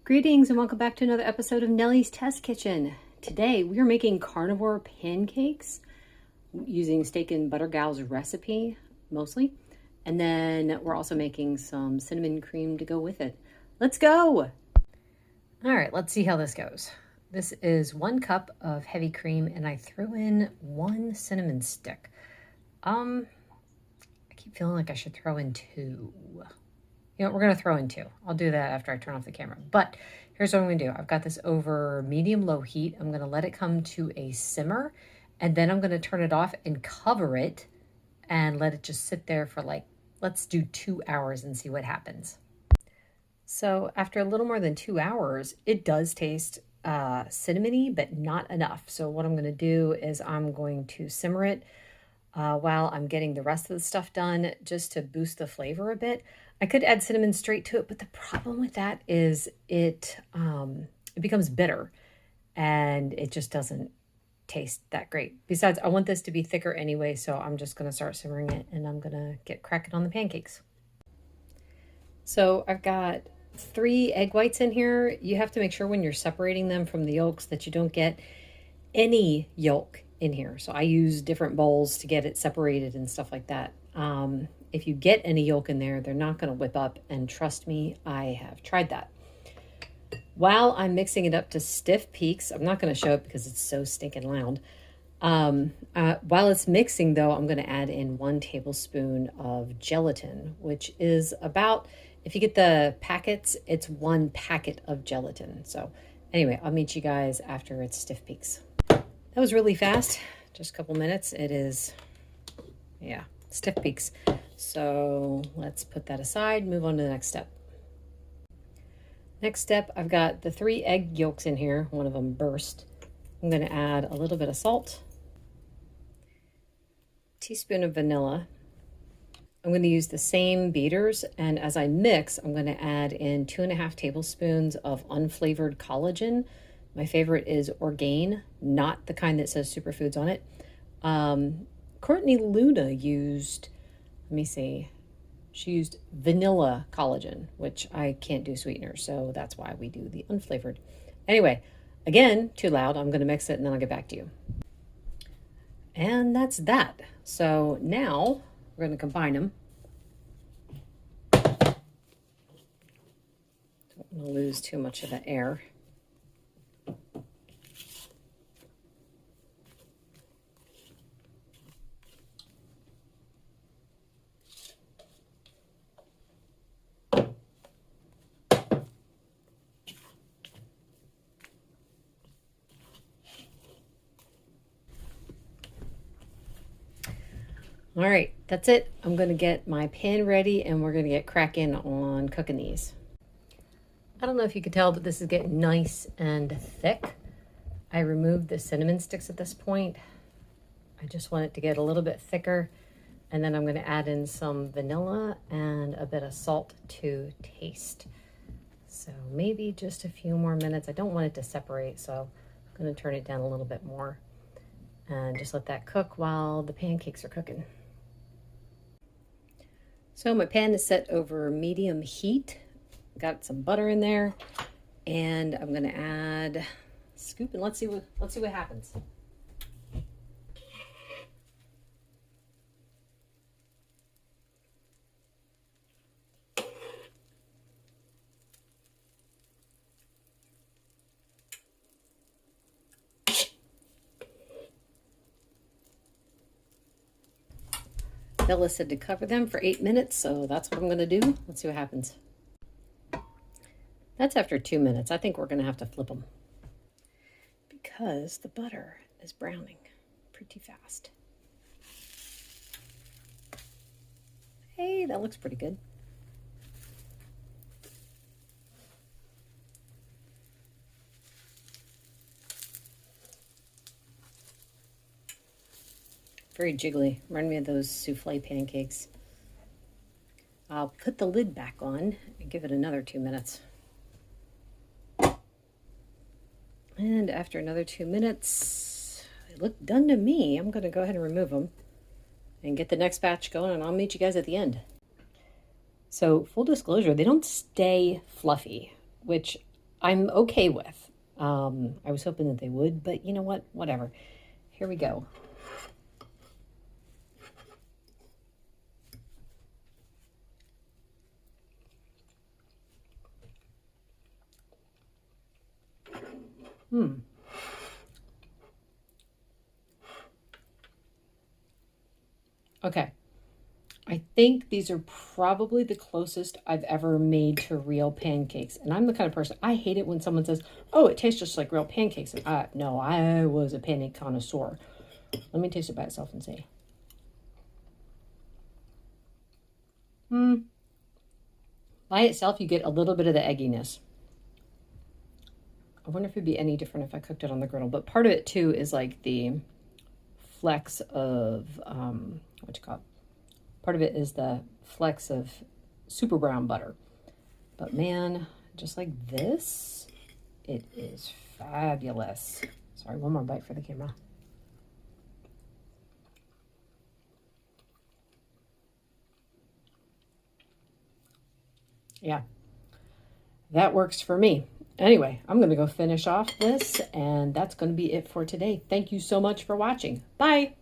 Greetings and welcome back to another episode of Nellie's Test Kitchen. Today we are making carnivore pancakes using steak and butter gal's recipe mostly. And then we're also making some cinnamon cream to go with it. Let's go! All right, let's see how this goes. This is 1 cup of heavy cream and I threw in 1 cinnamon stick. I keep feeling like I should throw in 2. You know, we're going to throw in 2. I'll do that after I turn off the camera. But here's what I'm going to do. I've got this over medium-low heat. I'm going to let it come to a simmer. And then I'm going to turn it off and cover it and let it just sit there for let's do 2 hours and see what happens. So after a little more than 2 hours, it does taste cinnamony, but not enough. So what I'm going to do is I'm going to simmer it while I'm getting the rest of the stuff done just to boost the flavor a bit. I could add cinnamon straight to it, but the problem with that is it becomes bitter and it just doesn't taste that great. Besides, I want this to be thicker anyway, so I'm just going to start simmering it and I'm going to get cracking on the pancakes. So I've got 3 egg whites in here. You have to make sure when you're separating them from the yolks that you don't get any yolk in here. So I use different bowls to get it separated and stuff like that. If you get any yolk in there, they're not going to whip up. And trust me, I have tried that. While I'm mixing it up to stiff peaks, I'm not going to show it because it's so stinking loud. While it's mixing though, I'm going to add in 1 tablespoon of gelatin, which is about, if you get the packets, it's 1 packet of gelatin. So anyway, I'll meet you guys after it's stiff peaks. That was really fast, just a couple minutes. It is, yeah, stiff peaks. So let's put that aside, move on to the next step. Next step, I've got the 3 egg yolks in here. 1 of them burst. I'm going to add a little bit of salt, teaspoon of vanilla. I'm going to use the same beaters, and as I mix, I'm going to add in 2.5 tablespoons of unflavored collagen. My favorite is Orgain, not the kind that says superfoods on it. Courtney Luna used, let me see, she used vanilla collagen, which I can't do sweeteners, so that's why we do the unflavored. Anyway, again, too loud. I'm going to mix it and then I'll get back to you. And that's that. So now we're going to combine them. Don't want to lose too much of the air. All right, that's it. I'm going to get my pan ready and we're going to get cracking on cooking these. I don't know if you can tell, but this is getting nice and thick. I removed the cinnamon sticks at this point. I just want it to get a little bit thicker. And then I'm going to add in some vanilla and a bit of salt to taste. So maybe just a few more minutes. I don't want it to separate, so I'm going to turn it down a little bit more and just let that cook while the pancakes are cooking. So my pan is set over medium heat. Got some butter in there, and I'm going to add a scoop, and let's see what happens. Bella said to cover them for 8 minutes, so that's what I'm going to do. Let's see what happens. That's after 2 minutes. I think we're going to have to flip them because the butter is browning pretty fast. Hey, that looks pretty good. Very jiggly. Remind me of those souffle pancakes. I'll put the lid back on and give it another 2 minutes. And after another 2 minutes, they look done to me. I'm going to go ahead and remove them and get the next batch going, and I'll meet you guys at the end. So full disclosure, they don't stay fluffy, which I'm okay with. I was hoping that they would, but you know what? Whatever. Here we go. Okay. I think these are probably the closest I've ever made to real pancakes. And I'm the kind of person, I hate it when someone says, oh, it tastes just like real pancakes. And no, I was a pancake connoisseur. Let me taste it by itself and see. By itself, you get a little bit of the egginess. I wonder if it'd be any different if I cooked it on the griddle. But part of it, too, is like the flecks of, what you call it? Part of it is the flecks of super brown butter. But man, just like this, it is fabulous. Sorry, one more bite for the camera. Yeah, that works for me. Anyway, I'm going to go finish off this, and that's going to be it for today. Thank you so much for watching. Bye.